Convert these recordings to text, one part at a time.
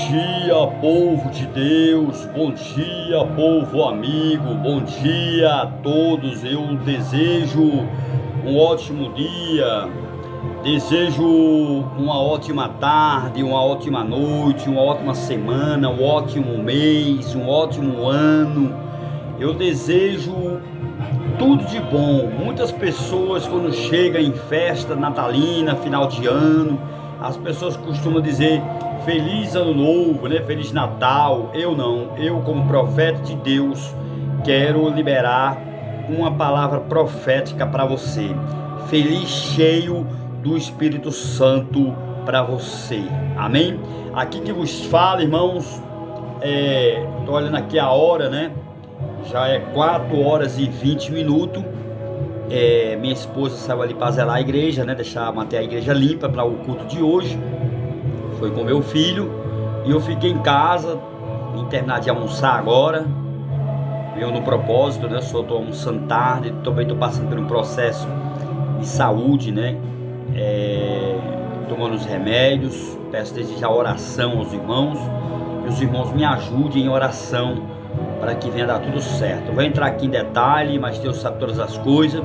dia, povo de Deus, bom dia, povo amigo, bom dia a todos. Eu desejo um ótimo dia, desejo uma ótima tarde, uma ótima noite, uma ótima semana, um ótimo mês, um ótimo ano. Eu desejo tudo de bom. Muitas pessoas, quando chegam em festa natalina, final de ano, as pessoas costumam dizer Feliz Ano Novo, né? Feliz Natal. Eu não. Eu, como profeta de Deus, quero liberar uma palavra profética para você. Feliz cheio do Espírito Santo para você. Amém? Aqui que vos fala, irmãos, tô olhando aqui a hora, né? Já é 4 horas e 20 minutos. Minha esposa saiu ali para zelar a igreja, né? Manter a igreja limpa para o culto de hoje. Foi com meu filho e eu fiquei em casa, vim terminar de almoçar agora. Eu no propósito, né? Só estou almoçando tarde, também estou passando por um processo de saúde, né? Tomando os remédios. Peço desde já oração aos irmãos. E os irmãos me ajudem em oração para que venha dar tudo certo. Eu vou entrar aqui em detalhe, mas Deus sabe todas as coisas.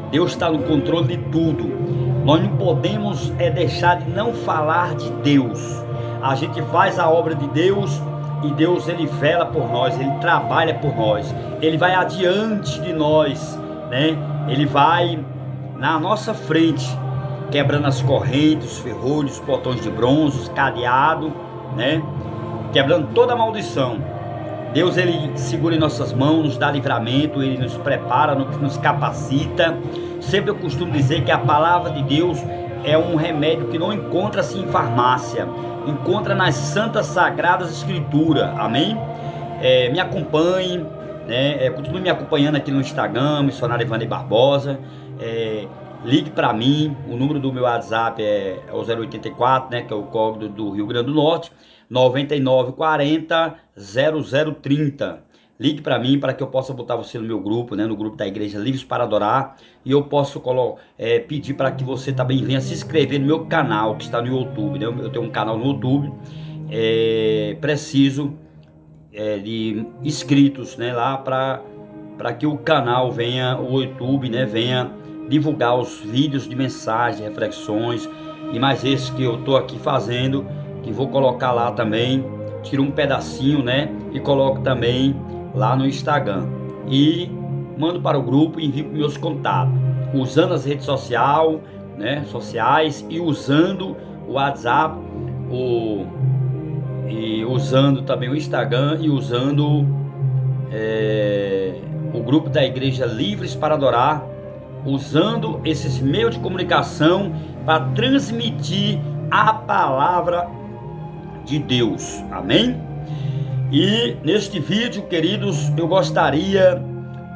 Deus está no controle de tudo. Nós não podemos deixar de não falar de Deus. A gente faz a obra de Deus e Deus, Ele vela por nós, Ele trabalha por nós, Ele vai adiante de nós, né? Ele vai na nossa frente, quebrando as correntes, os ferrolhos, os portões de bronze, os cadeados, né? Quebrando toda a maldição. Deus, Ele segura em nossas mãos, nos dá livramento, Ele nos prepara, nos capacita. Sempre eu costumo dizer que a palavra de Deus é um remédio que não encontra-se em farmácia, encontra nas santas sagradas escrituras, amém? Me acompanhe, né? Continue me acompanhando aqui no Instagram, missionário Evander Barbosa. Ligue para mim, o número do meu WhatsApp é o 084, né? Que é o código do Rio Grande do Norte, 9940 0030. Ligue para mim para que eu possa botar você no meu grupo, né? No grupo da Igreja Livres para Adorar. E eu posso pedir para que você também venha se inscrever no meu canal que está no YouTube, né? Eu tenho um canal no YouTube. Preciso de inscritos, né? Lá para que o canal venha, o YouTube, né? Venha divulgar os vídeos de mensagem, reflexões e mais esses que eu estou aqui fazendo, que vou colocar lá também. Tiro um pedacinho, né? E coloco também lá no Instagram. E mando para o grupo e envio para meus contatos. Usando as redes sociais e usando o WhatsApp, e usando também o Instagram e usando o grupo da Igreja Livres para Adorar, usando esses meios de comunicação para transmitir a palavra de Deus, amém? E neste vídeo, queridos, eu gostaria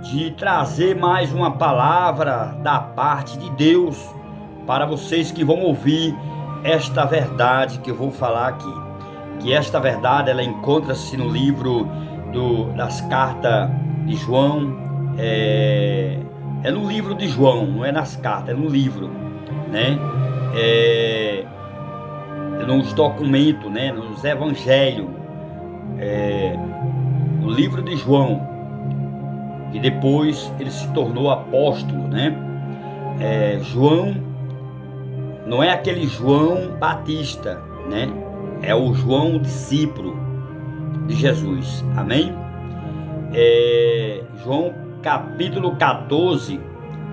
de trazer mais uma palavra da parte de Deus para vocês que vão ouvir esta verdade que eu vou falar aqui. Que esta verdade, ela encontra-se no livro das cartas de João. É no livro de João, não é nas cartas, é no livro, né? Nos documentos, né? Nos evangelhos, no livro de João, que depois ele se tornou apóstolo, né? João não é aquele João Batista, né? É o João discípulo de Jesus, amém? João capítulo 14,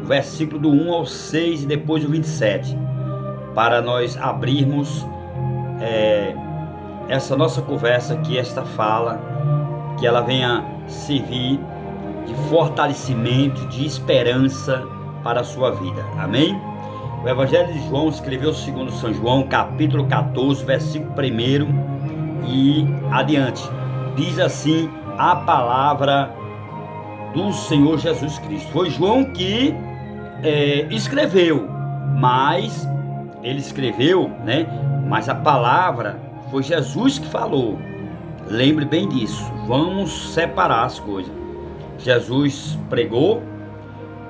versículo do 1 ao 6 e depois do 27, para nós abrirmos essa nossa conversa aqui, esta fala, que ela venha servir de fortalecimento, de esperança para a sua vida, amém? O Evangelho de João escreveu segundo São João, capítulo 14, versículo 1 e adiante. Diz assim a palavra do Senhor Jesus Cristo. Foi João que escreveu, mas ele escreveu, né? Mas a palavra foi Jesus que falou. Lembre bem disso. Vamos separar as coisas. Jesus pregou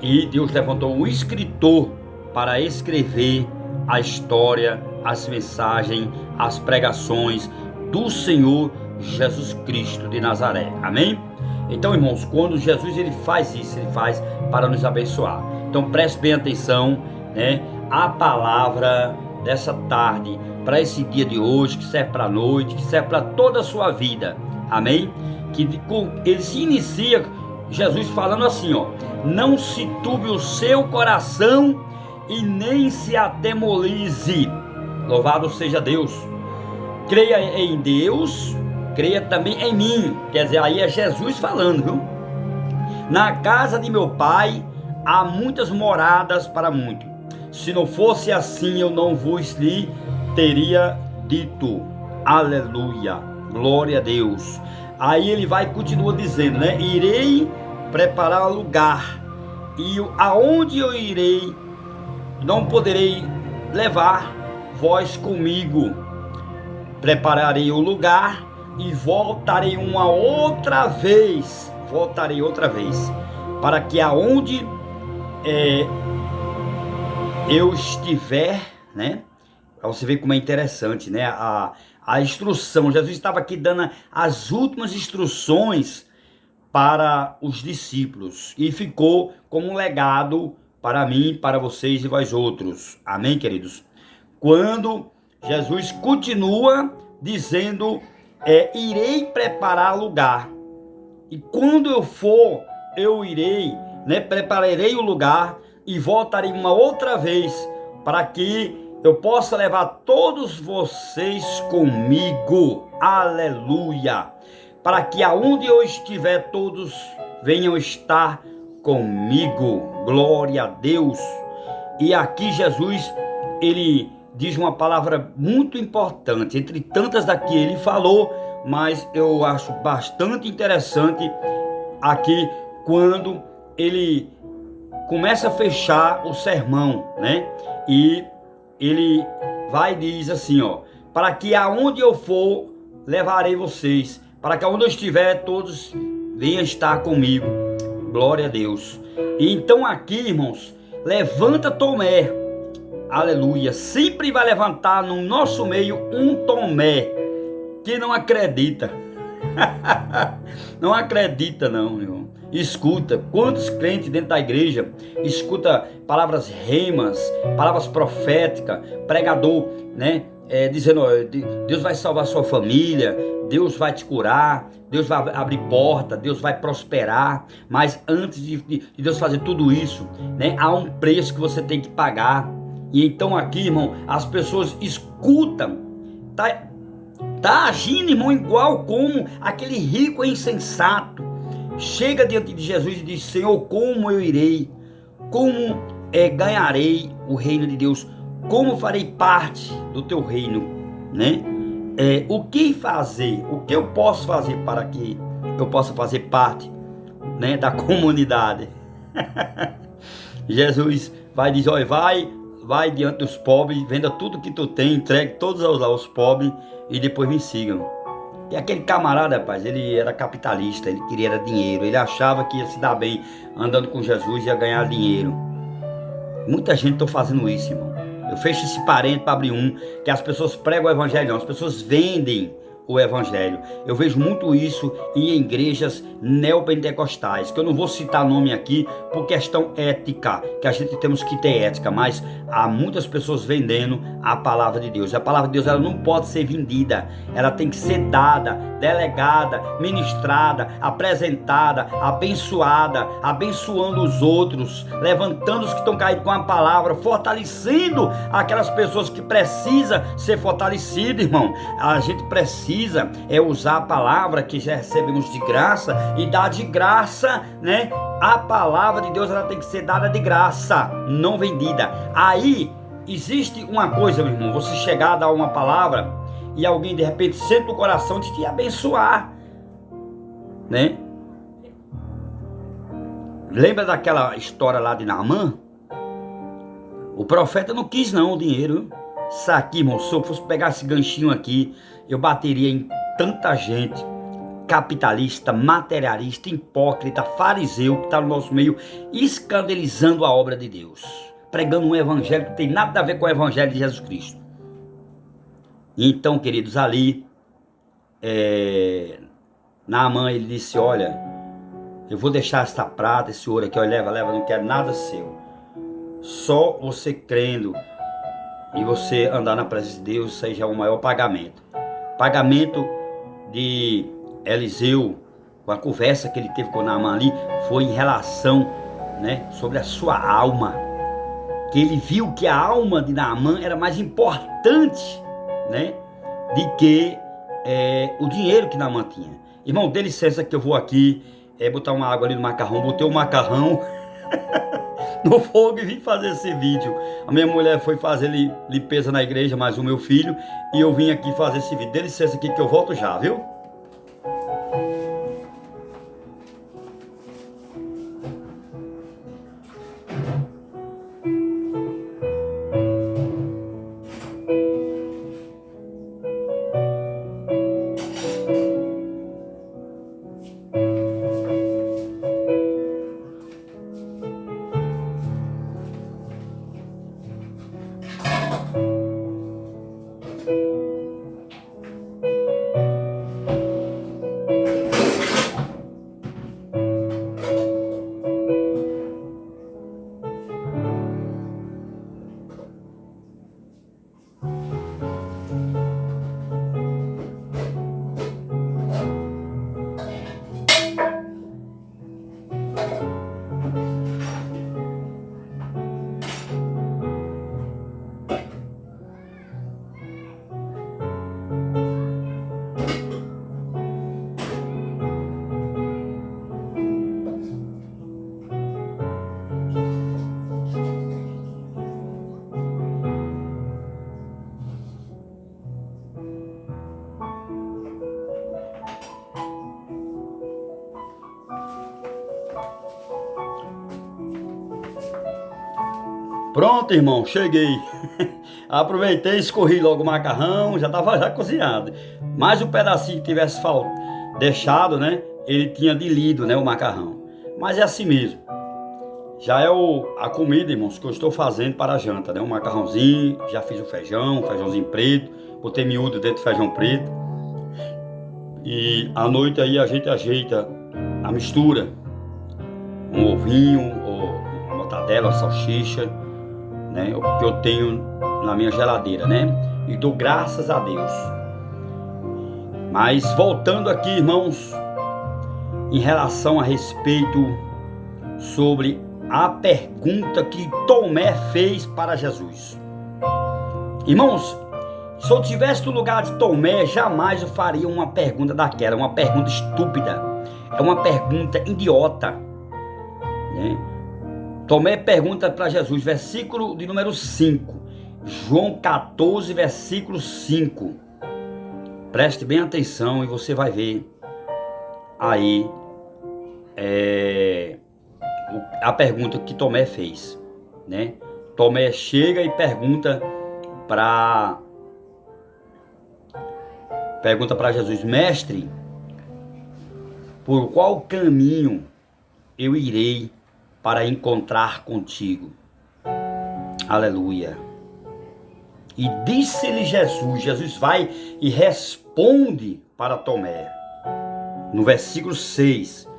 e Deus levantou um escritor para escrever a história, as mensagens, as pregações, do Senhor Jesus Cristo de Nazaré. Amém? Então, irmãos, quando Jesus ele faz isso, ele faz para nos abençoar. Então preste bem atenção, né? A palavra dessa tarde, para esse dia de hoje, que serve para a noite, que serve para toda a sua vida. Amém? Que ele se inicia, Jesus falando assim, ó: não se turbe o seu coração e nem se atemorize. Louvado seja Deus. Creia em Deus, creia também em mim. Quer dizer, aí é Jesus falando, viu? Na casa de meu pai há muitas moradas para muitos. Se não fosse assim, eu não vos lhe teria dito. Aleluia, glória a Deus. Aí ele vai e continua dizendo, né? Irei preparar lugar, e aonde eu irei, não poderei levar vós comigo. Prepararei o lugar e voltarei outra vez, para que aonde eu estiver, né? Para você ver como é interessante, né? A instrução, Jesus estava aqui dando as últimas instruções para os discípulos, e ficou como um legado para mim, para vocês e vós outros. Amém, queridos? Quando Jesus continua dizendo, irei preparar lugar, e quando eu for, eu irei, né, prepararei o lugar e voltarei uma outra vez, para que eu possa levar todos vocês comigo. Aleluia! Para que aonde eu estiver, todos venham estar comigo. Glória a Deus! E aqui Jesus, ele diz uma palavra muito importante, entre tantas daqui ele falou, mas eu acho bastante interessante aqui quando ele começa a fechar o sermão, né? E ele vai e diz assim, ó: para que aonde eu for, levarei vocês, para que aonde eu estiver, todos venham estar comigo. Glória a Deus. E então aqui, irmãos, levanta Tomé. Aleluia. Sempre vai levantar no nosso meio um Tomé que não acredita. Não acredita não, irmão. Escuta, quantos crentes dentro da igreja escuta palavras remas, palavras proféticas, pregador, né? Dizendo, ó, Deus vai salvar sua família, Deus vai te curar, Deus vai abrir porta, Deus vai prosperar. Mas antes de Deus fazer tudo isso, né, há um preço que você tem que pagar. E então aqui, irmão, as pessoas escutam, tá agindo, irmão, igual como aquele rico insensato chega diante de Jesus e diz: Senhor, como eu irei? Como ganharei o reino de Deus? Como farei parte do teu reino? Né? O que fazer? O que eu posso fazer para que eu possa fazer parte, né, da comunidade? Jesus vai dizer: olha, vai diante dos pobres, venda tudo que tu tem, entregue todos aos pobres e depois me sigam. E aquele camarada, rapaz, ele era capitalista, ele queria dinheiro, ele achava que ia se dar bem andando com Jesus e ia ganhar dinheiro. Muita gente está fazendo isso, irmão. Eu fecho esse parênteses para abrir que as pessoas pregam o evangelho, não, as pessoas vendem o evangelho. Eu vejo muito isso em igrejas neopentecostais, que eu não vou citar nome aqui por questão ética, que a gente temos que ter ética, mas há muitas pessoas vendendo a palavra de Deus. A palavra de Deus, ela não pode ser vendida, ela tem que ser dada, delegada, ministrada, apresentada, abençoada, abençoando os outros, levantando os que estão caídos com a palavra, fortalecendo aquelas pessoas que precisam ser fortalecidas, irmão. A gente precisa usar a palavra que já recebemos de graça e dar de graça, né? A palavra de Deus, ela tem que ser dada de graça, não vendida. Aí existe uma coisa, meu irmão, você chegar a dar uma palavra e alguém de repente sente no coração de te abençoar, né? Lembra daquela história lá de Naamã? O profeta não quis não o dinheiro. Isso aqui, irmão, se eu fosse pegar esse ganchinho aqui, eu bateria em tanta gente capitalista, materialista, hipócrita, fariseu, que está no nosso meio, escandalizando a obra de Deus, pregando um evangelho que tem nada a ver com o evangelho de Jesus Cristo. Então, queridos, ali Naamã, ele disse, olha, eu vou deixar esta prata, esse ouro aqui, olha, leva, não quero nada seu. Só você crendo e você andar na presença de Deus, isso aí já é o maior pagamento. Pagamento de Eliseu, com a conversa que ele teve com Naamã ali, foi em relação, né, sobre a sua alma. Que ele viu que a alma de Naamã era mais importante, né, de que o dinheiro que Naamã tinha. Irmão, dê licença que eu vou aqui botar uma água ali no macarrão. Botei o macarrão no fogo e vim fazer esse vídeo. A minha mulher foi fazer limpeza na igreja, mais o meu filho, e eu vim aqui fazer esse vídeo. Dê licença aqui que eu volto já, viu? Pronto, irmão, cheguei. Aproveitei, escorri logo o macarrão, já estava já cozinhado. Mas o pedacinho que tivesse deixado, né, ele tinha diluído, né, o macarrão. Mas é assim mesmo. Já é a comida, irmãos, que eu estou fazendo para a janta, né? Um macarrãozinho, já fiz o feijãozinho preto, botei miúdo dentro do feijão preto. E à noite aí a gente ajeita a mistura. Um ovinho, ou uma mortadela, uma salsicha, né? O que eu tenho na minha geladeira, né? E dou graças a Deus. Mas voltando aqui, irmãos, em relação a respeito sobre a pergunta que Tomé fez para Jesus. Irmãos, se eu tivesse no lugar de Tomé, jamais eu faria uma pergunta daquela, uma pergunta estúpida, é uma pergunta idiota, né? Tomé pergunta para Jesus, versículo de número 5, João 14, versículo 5. Preste bem atenção e você vai ver aí a pergunta que Tomé fez, né? Tomé chega e pergunta para Jesus, mestre, por qual caminho eu irei para encontrar contigo? Aleluia. E disse-lhe Jesus vai e responde para Tomé, no versículo 6,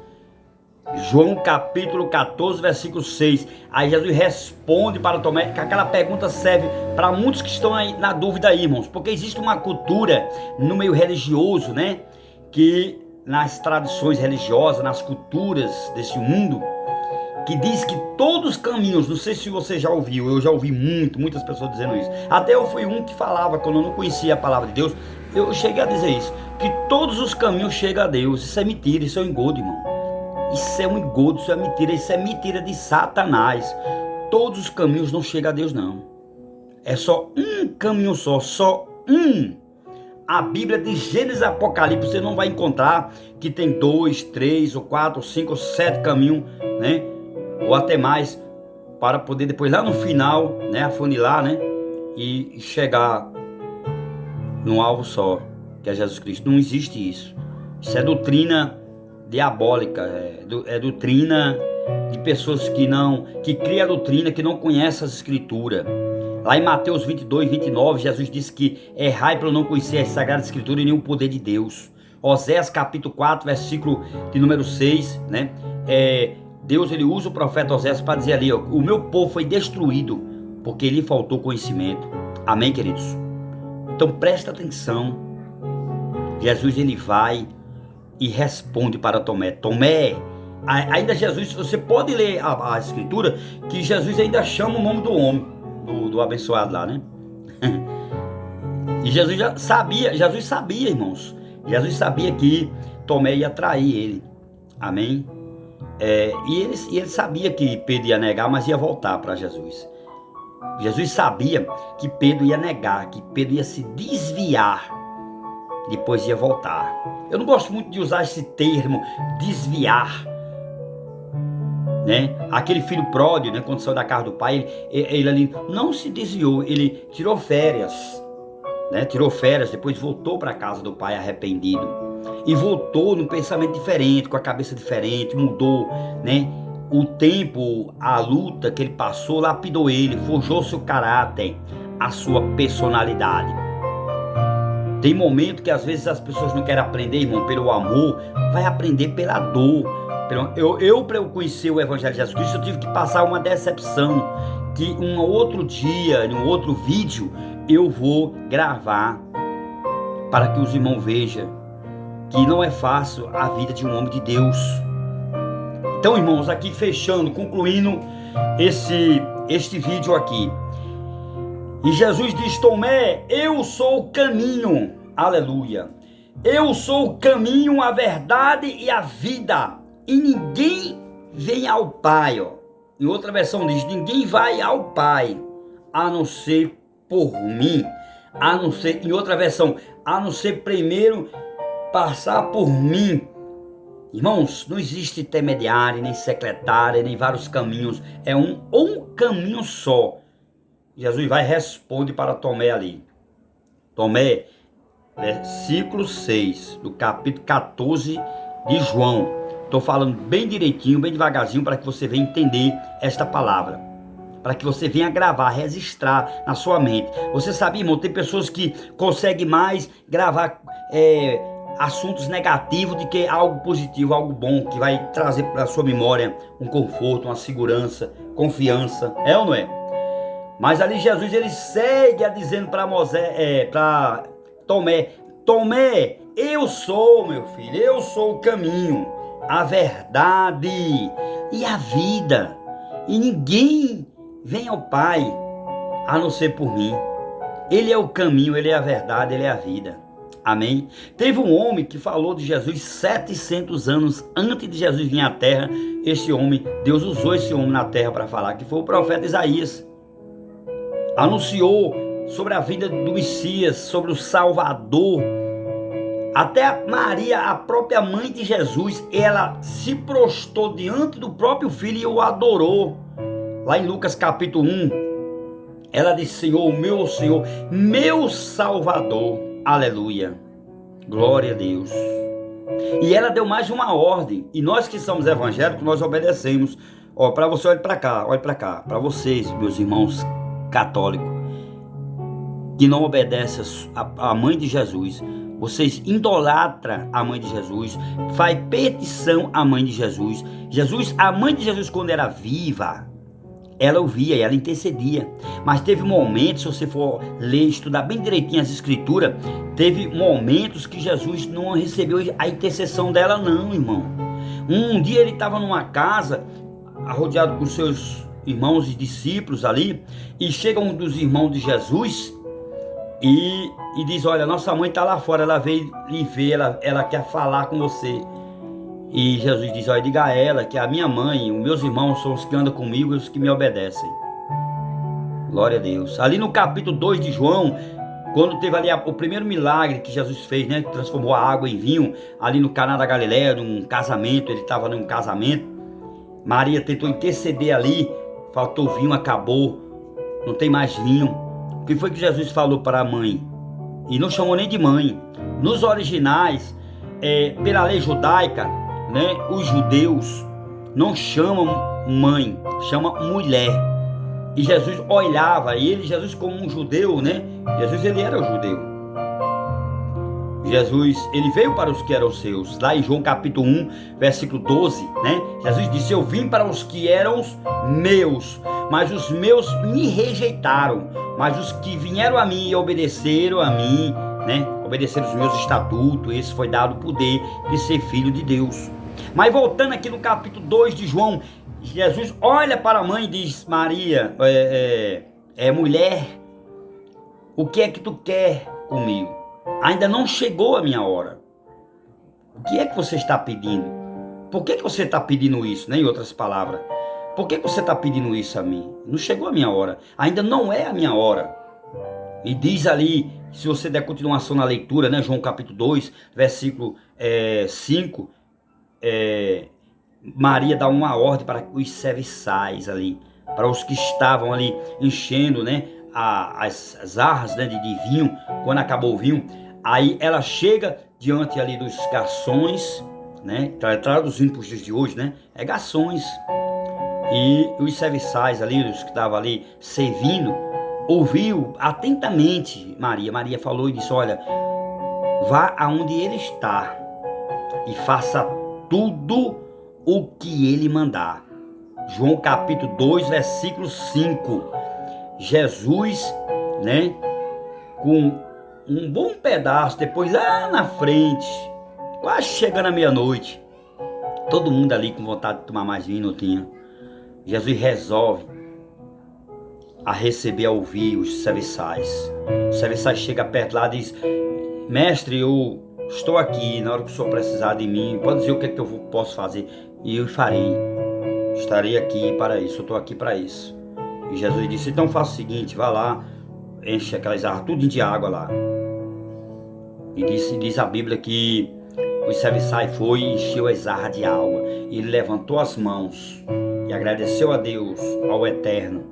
João capítulo 14, versículo 6, aí Jesus responde para Tomé, que aquela pergunta serve para muitos que estão aí na dúvida aí, irmãos, porque existe uma cultura no meio religioso, né, que nas tradições religiosas, nas culturas desse mundo, que diz que todos os caminhos, não sei se você já ouviu, eu já ouvi muitas pessoas dizendo isso, até eu fui um que falava, quando eu não conhecia a palavra de Deus, eu cheguei a dizer isso, que todos os caminhos chegam a Deus. Isso é mentira, isso é um engodo, irmão. Isso é um engodo, isso é mentira de Satanás. Todos os caminhos não chegam a Deus, não. É só um caminho só um. A Bíblia de Gênesis e Apocalipse, você não vai encontrar que tem 2, 3, ou 4, ou 5, ou 7 caminhos, né? Ou até mais, para poder depois lá no final, né, afunilar, né, e chegar num alvo só, que é Jesus Cristo. Não existe isso. Isso é doutrina diabólica, é doutrina de pessoas que criam a doutrina, que não conhecem as escrituras. Lá em Mateus 22, 29, Jesus disse que errai para não conhecer as sagradas escrituras e nem o poder de Deus. Oséias capítulo 4, versículo de número 6, né? Deus, ele usa o profeta Oséias para dizer ali, ó, o meu povo foi destruído porque lhe faltou conhecimento. Amém, queridos? Então presta atenção. Jesus, ele vai e responde para Tomé. Tomé, ainda Jesus, você pode ler a escritura, que Jesus ainda chama o nome do homem, do abençoado lá, né? E Jesus já sabia, irmãos. Jesus sabia que Tomé ia trair ele. Amém? E ele sabia que Pedro ia negar, mas ia voltar para Jesus. Jesus sabia que Pedro ia negar, que Pedro ia se desviar, depois ia voltar. Eu não gosto muito de usar esse termo, desviar, né? Aquele filho pródigo, né, quando saiu da casa do pai, ele ali não se desviou, ele tirou férias, né? Tirou férias, depois voltou para a casa do pai arrependido. E voltou num pensamento diferente, com a cabeça diferente, mudou, né? O tempo, a luta que ele passou, lapidou ele, forjou seu caráter, a sua personalidade. Tem momento que às vezes as pessoas não querem aprender, irmão, pelo amor, vai aprender pela dor. Para eu conhecer o Evangelho de Jesus Cristo, eu tive que passar uma decepção, que um outro dia, em um outro vídeo, eu vou gravar, para que os irmãos vejam que não é fácil a vida de um homem de Deus. Então, irmãos, aqui fechando, concluindo este vídeo aqui. E Jesus diz: Tomé, eu sou o caminho, aleluia. Eu sou o caminho, a verdade e a vida. E ninguém vem ao Pai, ó. Em outra versão diz: ninguém vai ao Pai, a não ser por mim. A não ser, em outra versão, a não ser primeiro passar por mim. Irmãos, não existe intermediário, nem secretário, nem vários caminhos. É um caminho só. Jesus vai e responde para Tomé ali. Tomé, versículo 6, do capítulo 14 de João. Estou falando bem direitinho, bem devagarzinho, para que você venha entender esta palavra. Para que você venha gravar, registrar na sua mente. Você sabe, irmão, tem pessoas que conseguem mais gravar assuntos negativos do que algo positivo, algo bom, que vai trazer para a sua memória um conforto, uma segurança, confiança. É ou não é? Mas ali Jesus, ele segue dizendo para Tomé: Tomé, eu sou, meu filho, eu sou o caminho, a verdade e a vida. E ninguém vem ao Pai a não ser por mim. Ele é o caminho, ele é a verdade, ele é a vida. Amém? Teve um homem que falou de Jesus 700 anos antes de Jesus vir à terra. Esse homem, Deus usou esse homem na terra para falar, que foi o profeta Isaías. Anunciou sobre a vinda do Messias, sobre o Salvador. Até Maria, a própria mãe de Jesus, ela se prostrou diante do próprio filho e o adorou. Lá em Lucas capítulo 1, ela disse: Senhor, meu Salvador. Aleluia, glória a Deus. E ela deu mais uma ordem, e nós que somos evangélicos, nós obedecemos. Ó, para você, olhe para cá, para vocês, meus irmãos católicos, que não obedecem a mãe de Jesus, vocês idolatram a mãe de Jesus, faz petição à mãe de Jesus. A mãe de Jesus, quando era viva, ela ouvia e ela intercedia. Mas teve momentos, se você for ler, estudar bem direitinho as escrituras, teve momentos que Jesus não recebeu a intercessão dela não, irmão. Um dia ele estava numa casa, rodeado com seus irmãos e discípulos ali, e chega um dos irmãos de Jesus e diz: olha, nossa mãe está lá fora, ela veio lhe ver, ela quer falar com você. E Jesus diz: olha, diga a ela que a minha mãe, os meus irmãos são os que andam comigo e os que me obedecem. Glória a Deus. Ali no capítulo 2 de João, quando teve ali o primeiro milagre que Jesus fez, né, que transformou a água em vinho, ali no Caná da Galileia, num casamento, ele estava num casamento, Maria tentou interceder ali, faltou vinho, acabou, não tem mais vinho. O que foi que Jesus falou para a mãe? E não chamou nem de mãe. Nos originais, pela lei judaica, né, os judeus não chamam mãe, chama mulher. E Jesus olhava, Jesus como um judeu, né? Jesus, ele era o judeu. Jesus, ele veio para os que eram seus. Lá em João capítulo 1, versículo 12, né? Jesus disse: eu vim para os que eram meus, mas os meus me rejeitaram. Mas os que vieram a mim e obedeceram a mim, né? Obedeceram os meus estatutos, esse foi dado o poder de ser filho de Deus. Mas voltando aqui no capítulo 2 de João, Jesus olha para a mãe e diz: Maria, mulher, o que é que tu quer comigo? Ainda não chegou a minha hora. O que é que você está pedindo? Por que você está pedindo isso, né? Em outras palavras, por que você está pedindo isso a mim? Não chegou a minha hora, ainda não é a minha hora. E diz ali, se você der continuação na leitura, né? João capítulo 2, versículo 5, Maria dá uma ordem para os serviçais ali, para os que estavam ali enchendo, né? As jarras, né, de vinho. Quando acabou o vinho, aí ela chega diante ali dos garçons, né? Traduzindo para os dias de hoje, né? É garçons. E os serviçais ali, os que estavam ali servindo, ouviu atentamente Maria. Maria falou e disse: olha, vá aonde ele está e faça tudo o que ele mandar. João capítulo 2, versículo 5. Jesus, né, com um bom pedaço, depois lá na frente, quase chegando à meia-noite, todo mundo ali com vontade de tomar mais vinho, não tinha. Jesus resolve a receber, a ouvir os serviçais. Os serviçais chegam perto lá e diz: mestre, eu estou aqui, na hora que o senhor precisar de mim, pode dizer o que é que eu posso fazer, e eu farei. Estarei aqui para isso, eu estou aqui para isso. E Jesus disse: então faça o seguinte, vá lá, enche aquelas jarras tudo de água lá. E diz a Bíblia que o serviçais foi e encheu as jarras de água. E ele levantou as mãos e agradeceu a Deus, ao Eterno,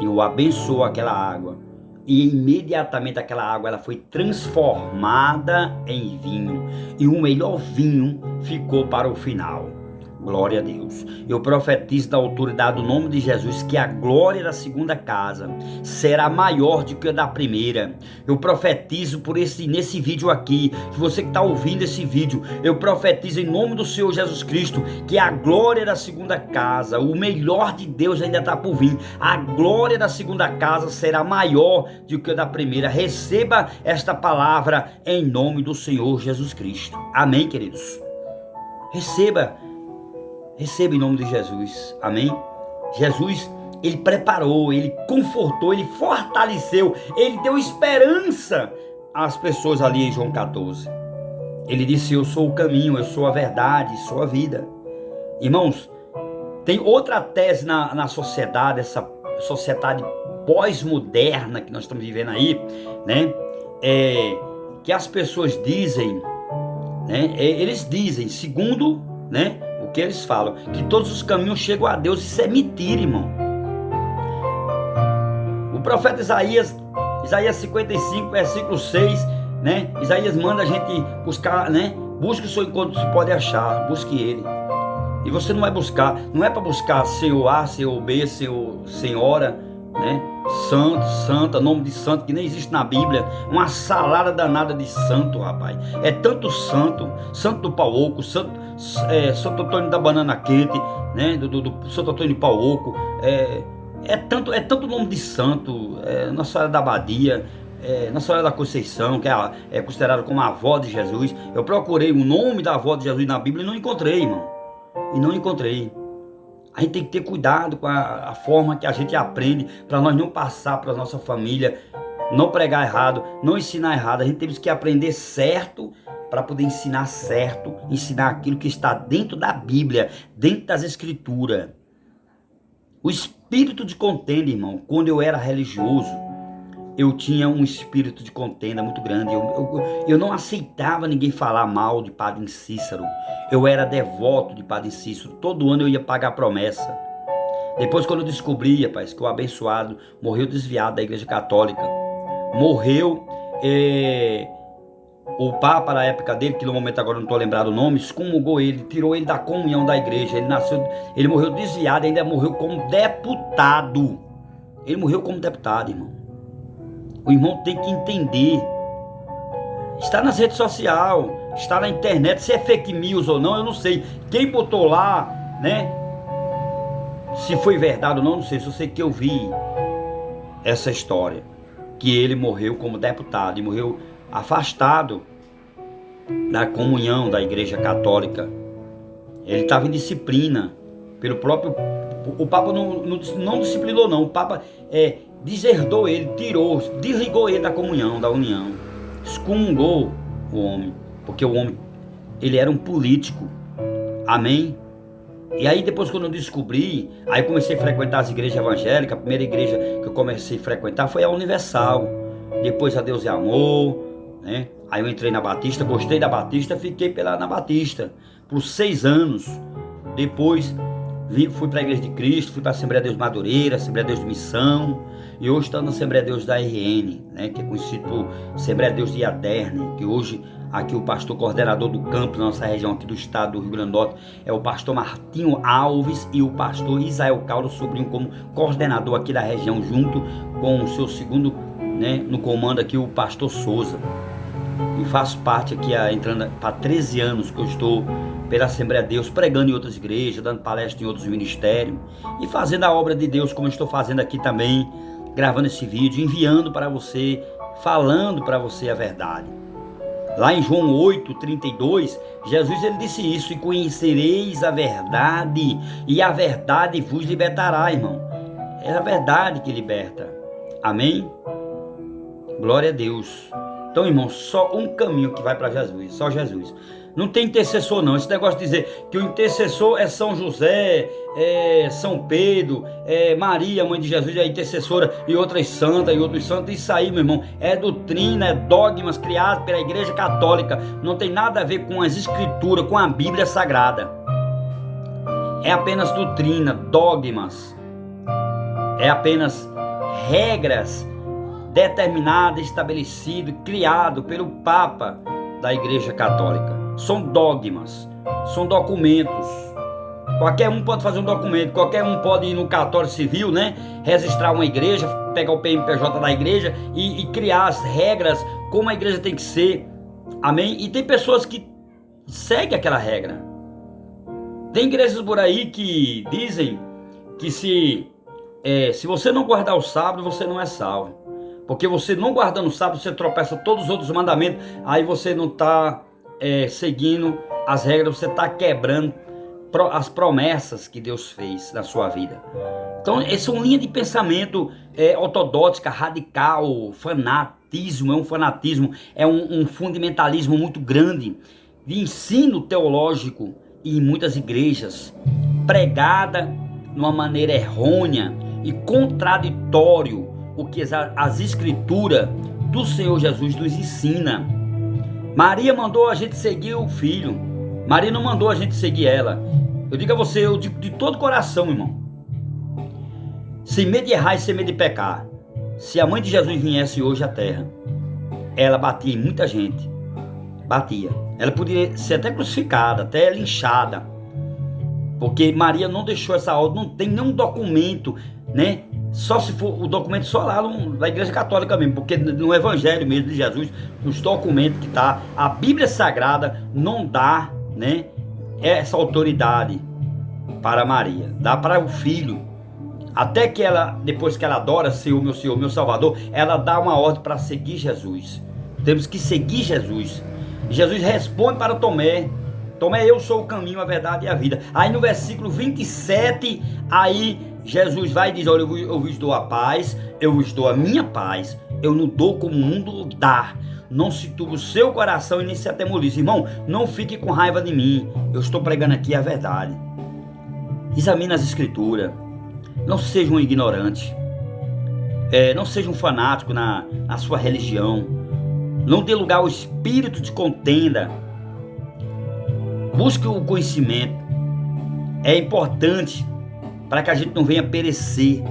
e o abençoou aquela água. E imediatamente aquela água ela foi transformada em vinho. E o melhor vinho ficou para o final. Glória a Deus. Eu profetizo da autoridade do nome de Jesus que a glória da segunda casa será maior do que a da primeira. Eu profetizo nesse vídeo aqui, se você que está ouvindo esse vídeo, eu profetizo em nome do Senhor Jesus Cristo que a glória da segunda casa, o melhor de Deus ainda está por vir. A glória da segunda casa será maior do que a da primeira. Receba esta palavra em nome do Senhor Jesus Cristo. Amém, queridos? Receba em nome de Jesus, amém? Jesus, ele preparou, ele confortou, ele fortaleceu, ele deu esperança às pessoas ali em João 14. Ele disse: eu sou o caminho, eu sou a verdade, sou a vida. Irmãos, tem outra tese na sociedade, essa sociedade pós-moderna que nós estamos vivendo aí, né? Que as pessoas dizem, né? Eles dizem, segundo, né, que eles falam, que todos os caminhos chegam a Deus. Isso é mentira, irmão. O profeta Isaías 55, versículo 6, né? Isaías manda a gente buscar, né? Busque o seu enquanto se pode achar, busque ele. E você não vai buscar, não é para buscar Senhor A, Senhor B, Senhora, né? Santo, santa, nome de santo que nem existe na Bíblia. Uma salada danada de santo, rapaz. É tanto santo, santo do pau oco, santo Antônio da banana quente, né? Do Santo Antônio de pau oco. É tanto nome de santo. Nossa Senhora da Abadia, Nossa Senhora da Conceição, que é considerada como a avó de Jesus. Eu procurei o nome da avó de Jesus na Bíblia e não encontrei, irmão. E não encontrei. A gente tem que ter cuidado com a forma que a gente aprende, para nós não passar para a nossa família, não pregar errado, não ensinar errado. A gente tem que aprender certo para poder ensinar certo, ensinar aquilo que está dentro da Bíblia, dentro das Escrituras. O espírito de contenda, irmão, quando eu era religioso, eu tinha um espírito de contenda muito grande. Eu não aceitava ninguém falar mal de Padre Cícero. Eu era devoto de Padre Cícero. Todo ano eu ia pagar a promessa. Depois, quando eu descobri, rapaz, que o abençoado morreu desviado da Igreja Católica, morreu, o Papa na época dele, que no momento agora não estou lembrado o nome, excomungou ele, tirou ele da comunhão da igreja. Ele morreu desviado, ainda morreu como deputado. Ele morreu como deputado, irmão. O irmão tem que entender Está nas redes sociais, está na internet. Se é fake news ou não, eu não sei. Quem botou lá, né? Se foi verdade ou não, não sei. Só sei que eu vi essa história, que ele morreu como deputado e morreu afastado da comunhão da Igreja Católica. Ele estava em disciplina pelo próprio... O Papa não disciplinou não. O Papa deserdou ele, tirou, desligou ele da comunhão, da união. Excomungou o homem, porque o homem, ele era um político. Amém? E aí depois, quando eu descobri, aí eu comecei a frequentar as igrejas evangélicas. A primeira igreja que eu comecei a frequentar foi a Universal. Depois a Deus é Amor, né? Aí eu entrei na Batista, gostei da Batista, fiquei na Batista por 6 anos. Depois fui para a Igreja de Cristo, fui para a Assembleia de Deus Madureira, Assembleia de Deus de Missão, e hoje estou na Assembleia de Deus da RN, né, que é conhecido por Assembleia de Deus de Aderne, que hoje aqui o pastor coordenador do campo da nossa região aqui do estado do Rio Grande do Norte é o pastor Martinho Alves e o pastor Isael Cauro Sobrinho como coordenador aqui da região, junto com o seu segundo, né, no comando aqui, o pastor Souza. E faço parte aqui, entrando para 13 anos que eu estou pela Assembleia de Deus, pregando em outras igrejas, dando palestra em outros ministérios e fazendo a obra de Deus, como eu estou fazendo aqui também, gravando esse vídeo, enviando para você, falando para você a verdade. Lá em João 8:32, Jesus ele disse isso: e conhecereis a verdade, e a verdade vos libertará, irmão. É a verdade que liberta. Amém? Glória a Deus. Então, irmão, só um caminho que vai para Jesus, só Jesus. Não tem intercessor não. Esse negócio de dizer que o intercessor é São José, é São Pedro, é Maria, mãe de Jesus, é intercessora, e outras santas, isso aí, meu irmão, é doutrina, é dogmas criados pela Igreja Católica. Não tem nada a ver com as escrituras, com a Bíblia Sagrada. É apenas doutrina, dogmas. É apenas regras determinadas, estabelecidas, criado pelo Papa da Igreja Católica. São dogmas, são documentos. Qualquer um pode fazer um documento, qualquer um pode ir no cartório civil, né? Registrar uma igreja, pegar o PNPJ da igreja e criar as regras como a igreja tem que ser. Amém? E tem pessoas que seguem aquela regra. Tem igrejas por aí que dizem que se você não guardar o sábado, você não é salvo. Porque você não guardando o sábado, você tropeça todos os outros mandamentos, aí você não está seguindo as regras, você está quebrando as promessas que Deus fez na sua vida. Então, essa é uma linha de pensamento ortodoxa, radical, fanatismo, é um fundamentalismo muito grande de ensino teológico e em muitas igrejas, pregada de uma maneira errônea e contraditório o que as escrituras do Senhor Jesus nos ensina. Maria mandou a gente seguir o filho. Maria não mandou a gente seguir ela. Eu digo a você, eu digo de todo coração, irmão, sem medo de errar e sem medo de pecar, se a mãe de Jesus viesse hoje à terra, ela batia em muita gente. Batia. Ela poderia ser até crucificada, até linchada, porque Maria não deixou essa ordem. Não tem nenhum documento, né? Só se for o documento só lá da Igreja Católica mesmo, porque no Evangelho mesmo de Jesus, nos documentos que está, a Bíblia Sagrada não dá, né, essa autoridade para Maria, dá para o Filho. Até que ela, depois que ela adora Senhor, meu Salvador, ela dá uma ordem para seguir Jesus. Temos que seguir Jesus. Jesus responde para Tomé: Tomé, eu sou o caminho, a verdade e a vida. Aí no versículo 27, aí Jesus vai e diz: olha, eu vos dou a paz, eu vos dou a minha paz, eu não dou como o mundo dá. Não se turbe o seu coração e nem se atemorize. Irmão, não fique com raiva de mim, eu estou pregando aqui a verdade. Examine as escrituras, não seja um ignorante, não seja um fanático na sua religião, não dê lugar ao espírito de contenda. Busque o conhecimento, é importante para que a gente não venha perecer.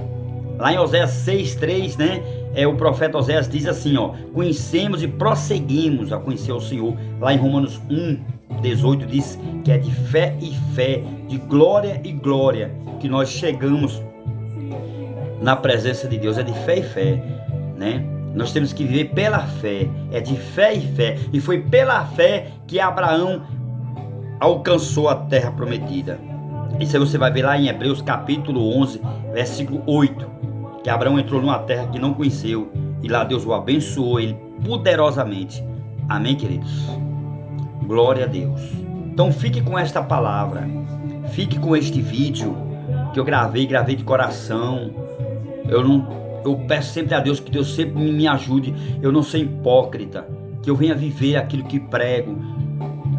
Lá em Oséias 6:3, né? O profeta Oséias diz assim, ó: conhecemos e prosseguimos a conhecer o Senhor. Lá em Romanos 1:18 diz que é de fé e fé, de glória e glória, que nós chegamos na presença de Deus. É de fé e fé, né? Nós temos que viver pela fé, é de fé em fé. E foi pela fé que Abraão alcançou a terra prometida. Isso aí você vai ver lá em Hebreus capítulo 11, versículo 8, que Abraão entrou numa terra que não conheceu, e lá Deus o abençoou, ele poderosamente. Amém, queridos? Glória a Deus. Então fique com esta palavra, fique com este vídeo que eu gravei de coração. Eu peço sempre a Deus que Deus sempre me ajude, eu não ser hipócrita, que eu venha viver aquilo que prego.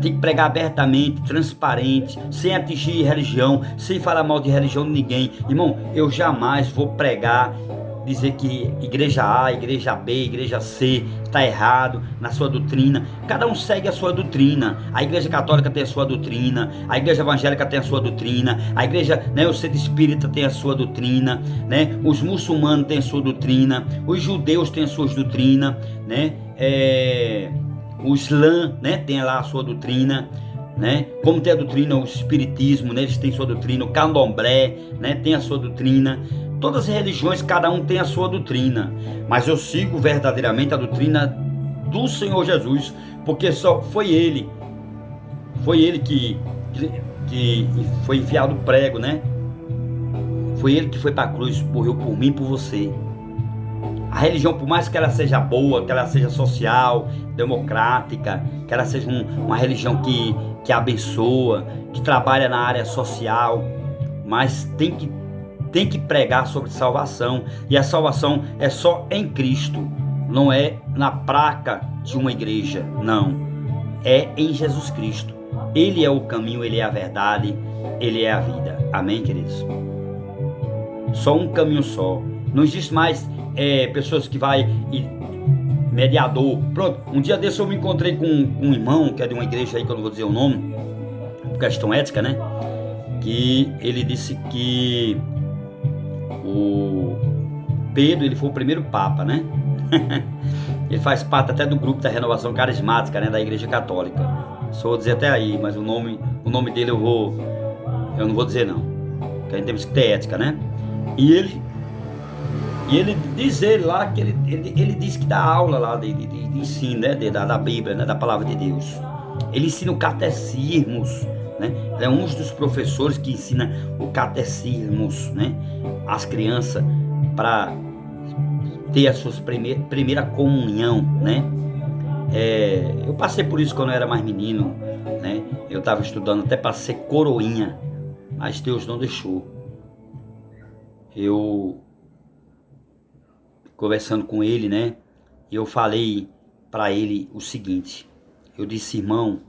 Tem que pregar abertamente, transparente, sem atingir religião, sem falar mal de religião de ninguém. Irmão, eu jamais vou pregar, dizer que igreja A, igreja B, igreja C está errado na sua doutrina. Cada um segue a sua doutrina. A igreja católica tem a sua doutrina, a igreja evangélica tem a sua doutrina, a igreja, né, o centro espírita tem a sua doutrina, né, os muçulmanos têm a sua doutrina, os judeus têm as suas doutrinas, né, o Islã, né, tem lá a sua doutrina, né? Como tem a doutrina, o espiritismo, né, eles têm sua doutrina, o candomblé, né, tem a sua doutrina. Todas as religiões, cada um tem a sua doutrina, mas eu sigo verdadeiramente a doutrina do Senhor Jesus, porque só foi ele que foi enfiado o prego, né? Foi ele que foi para a cruz, morreu por mim e por você. A religião, por mais que ela seja boa, que ela seja social, democrática, que ela seja uma religião que abençoa, que trabalha na área social, mas tem que pregar sobre salvação. E a salvação é só em Cristo, não é na placa de uma igreja, não. É em Jesus Cristo. Ele é o caminho, Ele é a verdade, Ele é a vida. Amém, queridos? Só um caminho só. Não existe mais pessoas que vai e mediador. Pronto, um dia desse eu me encontrei com um irmão que é de uma igreja aí que eu não vou dizer o nome, por questão ética, né? Que ele disse que o Pedro, ele foi o primeiro papa, né? Ele faz parte até do grupo da Renovação Carismática, né, da Igreja Católica. Só vou dizer até aí, mas o nome dele eu não vou dizer não, porque a gente temos que ter ética, né? E ele diz lá que ele diz que dá aula lá de ensino, né, da Bíblia, né, da palavra de Deus. Ele ensina o catecismos, né? É um dos professores que ensina o catecismos, né, às crianças para ter a sua primeira comunhão, né? Eu passei por isso quando eu era mais menino, né? Eu estava estudando até para ser coroinha, mas Deus não deixou. Eu conversando com ele, né? Eu falei para ele o seguinte. Eu disse, irmão,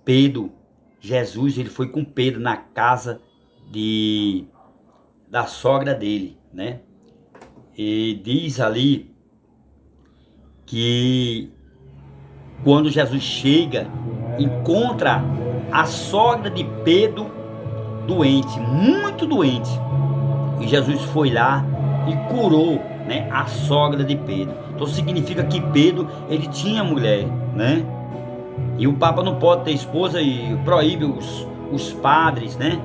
Pedro, Jesus, ele foi com Pedro na casa da sogra dele, né? E diz ali que quando Jesus chega, encontra a sogra de Pedro doente, muito doente. E Jesus foi lá e curou, né, a sogra de Pedro. Então significa que Pedro, ele tinha mulher, né? E o Papa não pode ter esposa e proíbe os padres, né,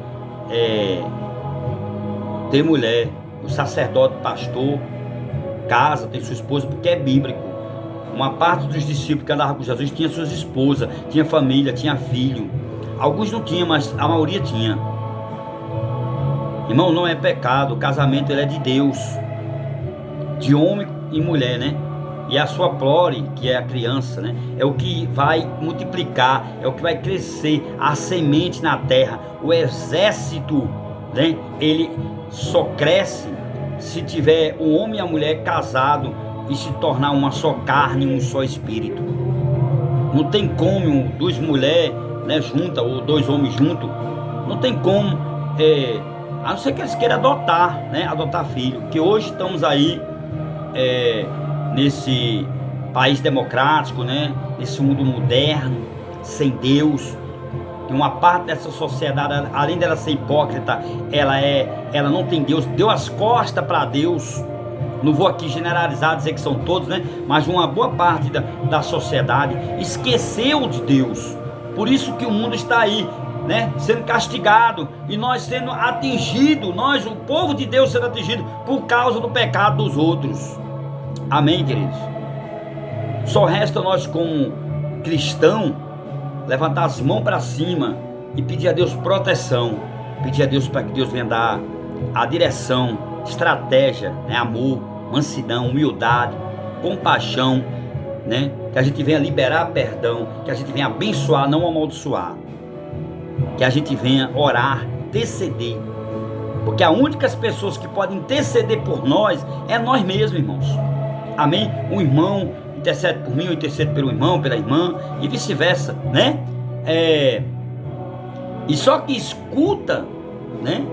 ter mulher. O sacerdote, pastor, casa, tem sua esposa, porque é bíblico. Uma parte dos discípulos que andavam com Jesus tinha suas esposas, tinha família, tinha filho. Alguns não tinham, mas a maioria tinha. Irmão, não é pecado, o casamento ele é de Deus, de homem e mulher, né? E a sua prole, que é a criança, né, é o que vai multiplicar, é o que vai crescer, a semente na terra. O exército, né, ele só cresce se tiver o homem e a mulher casado e se tornar uma só carne, um só espírito. Não tem como duas mulheres, né, juntas, ou dois homens juntos, não tem como, a não ser que eles queiram adotar, né, adotar filho, que hoje estamos aí nesse país democrático, né, nesse mundo moderno, sem Deus. E uma parte dessa sociedade, além dela ser hipócrita, ela não tem Deus, deu as costas para Deus. Não vou aqui generalizar, dizer que são todos, né, mas uma boa parte da sociedade esqueceu de Deus. Por isso que o mundo está aí né, sendo castigado, e nós sendo atingido, nós, o povo de Deus, sendo atingido por causa do pecado dos outros. Amém, queridos? Só resta nós, como cristão, levantar as mãos para cima e pedir a Deus proteção, pedir a Deus para que Deus venha dar a direção, estratégia, né, amor, mansidão, humildade, compaixão, né, que a gente venha liberar perdão, que a gente venha abençoar, não amaldiçoar, que a gente venha orar, interceder, porque as únicas pessoas que podem interceder por nós é nós mesmos, irmãos. Amém? Um irmão intercede por mim, eu intercedo pelo irmão, pela irmã, e vice-versa, né? E só que escuta, né?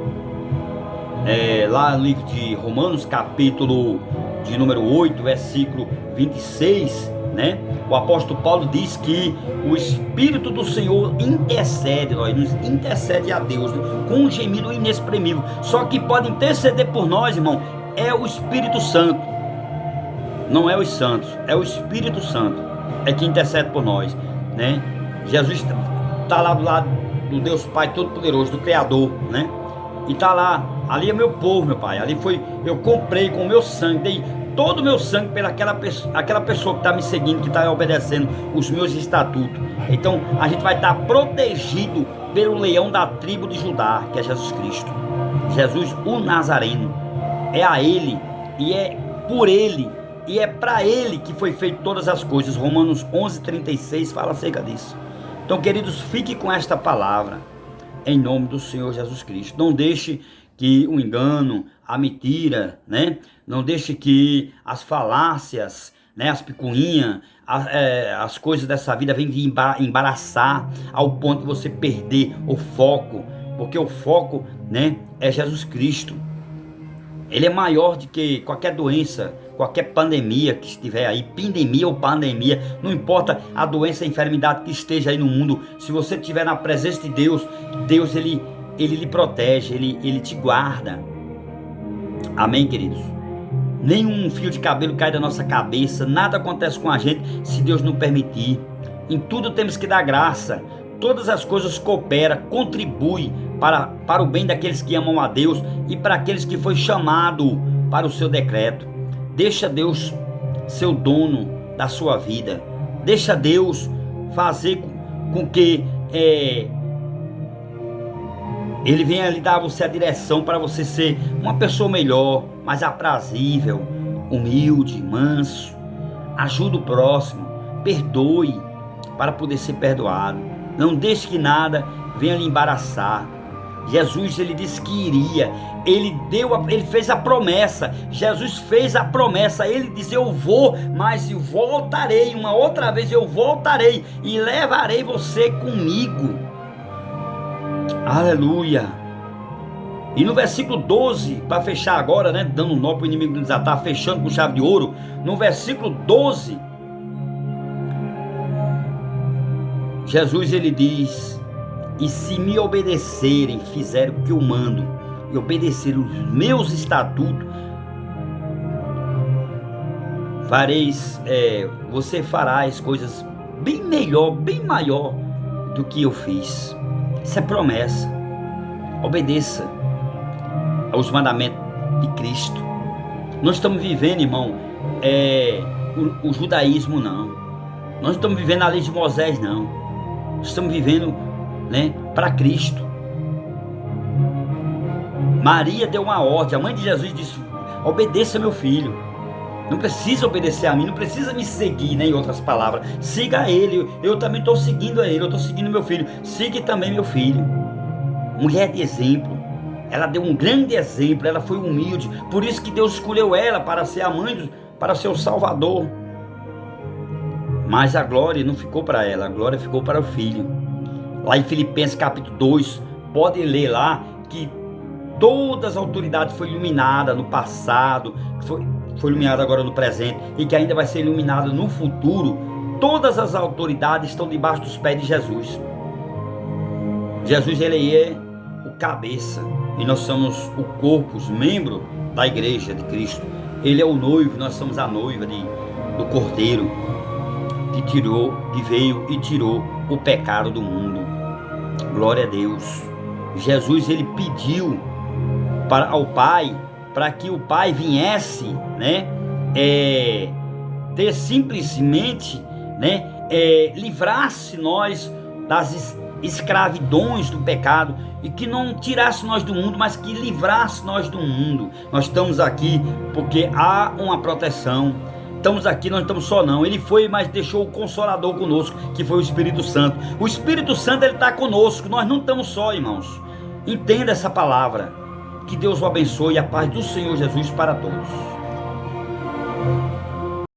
Lá no livro de Romanos, capítulo de número 8, versículo 26, né? O apóstolo Paulo diz que o Espírito do Senhor intercede, nos intercede a Deus, né, com um gemido inexprimível. Só que pode interceder por nós, irmão, é o Espírito Santo. Não é os santos, é o Espírito Santo, é que intercede por nós, né? Jesus está lá do lado do Deus Pai Todo-Poderoso, do Criador, né? E está lá, ali é meu povo, meu Pai, ali foi, eu comprei com o meu sangue, dei todo o meu sangue pela aquela pessoa que está me seguindo, que está obedecendo os meus estatutos. Então a gente vai estar protegido pelo leão da tribo de Judá, que é Jesus Cristo, Jesus o Nazareno. É a Ele, e é por Ele, e é para Ele que foi feito todas as coisas. Romanos 11:36 fala acerca disso. Então, queridos, fique com esta palavra, em nome do Senhor Jesus Cristo. Não deixe que o engano, a mentira, né? Não deixe que as falácias, né? As picuinhas, as coisas dessa vida venham de embaraçar ao ponto de você perder o foco, porque o foco, né, é Jesus Cristo. Ele é maior do que qualquer doença, qualquer pandemia que estiver aí, pandemia ou pandemia, não importa a doença, a enfermidade que esteja aí no mundo. Se você estiver na presença de Deus, Deus ele lhe protege, ele te guarda. Amém, queridos? Nenhum fio de cabelo cai da nossa cabeça, nada acontece com a gente se Deus não permitir. Em tudo temos que dar graça. Todas as coisas cooperam, contribuem para o bem daqueles que amam a Deus e para aqueles que foi chamado para o seu decreto. Deixa Deus ser o dono da sua vida. Deixa Deus fazer com que Ele venha lhe dar a você a direção para você ser uma pessoa melhor, mais aprazível, humilde, manso. Ajude o próximo, perdoe para poder ser perdoado. Não deixe que nada venha lhe embaraçar. Jesus, ele disse que iria, ele fez a promessa. Jesus fez a promessa, ele disse: eu vou, mas eu voltarei, uma outra vez eu voltarei e levarei você comigo. Aleluia. E no versículo 12, para fechar agora, né, dando um nó para o inimigo não desatar, fechando com chave de ouro, no versículo 12, Jesus, ele diz: e se me obedecerem, fizerem o que eu mando, e obedecerem os meus estatutos, você fará as coisas bem melhor, bem maior do que eu fiz. Isso é promessa. Obedeça aos mandamentos de Cristo. Nós estamos vivendo, irmão, o judaísmo não. Nós estamos vivendo a lei de Moisés não. Estamos vivendo, né, para Cristo. Maria deu uma ordem, a mãe de Jesus disse: obedeça meu filho. Não precisa obedecer a mim, não precisa me seguir, né, em outras palavras. Siga a ele, eu também estou seguindo a ele, eu estou seguindo meu filho. Siga também meu filho. Mulher de exemplo, ela deu um grande exemplo, ela foi humilde. Por isso que Deus escolheu ela para ser a mãe, para ser o Salvador. Mas a glória não ficou para ela, a glória ficou para o filho. Lá em Filipenses capítulo 2, pode ler lá que todas as autoridades foram iluminadas no passado, foi iluminada agora no presente e que ainda vai ser iluminada no futuro. Todas as autoridades estão debaixo dos pés de Jesus. Jesus, ele é o cabeça e nós somos o corpo, os membros da igreja de Cristo. Ele é o noivo, nós somos a noiva do Cordeiro que veio e tirou o pecado do mundo. Glória a Deus. Jesus, ele pediu ao Pai, para que o Pai viesse, né, ter simplesmente, né, livrasse nós das escravidões do pecado, e que não tirasse nós do mundo, mas que livrasse nós do mundo. Nós estamos aqui porque há uma proteção. Estamos aqui, nós não estamos só não. Ele foi, mas deixou o Consolador conosco, que foi o Espírito Santo. O Espírito Santo, ele está conosco. Nós não estamos só, irmãos. Entenda essa palavra. Que Deus o abençoe e a paz do Senhor Jesus para todos.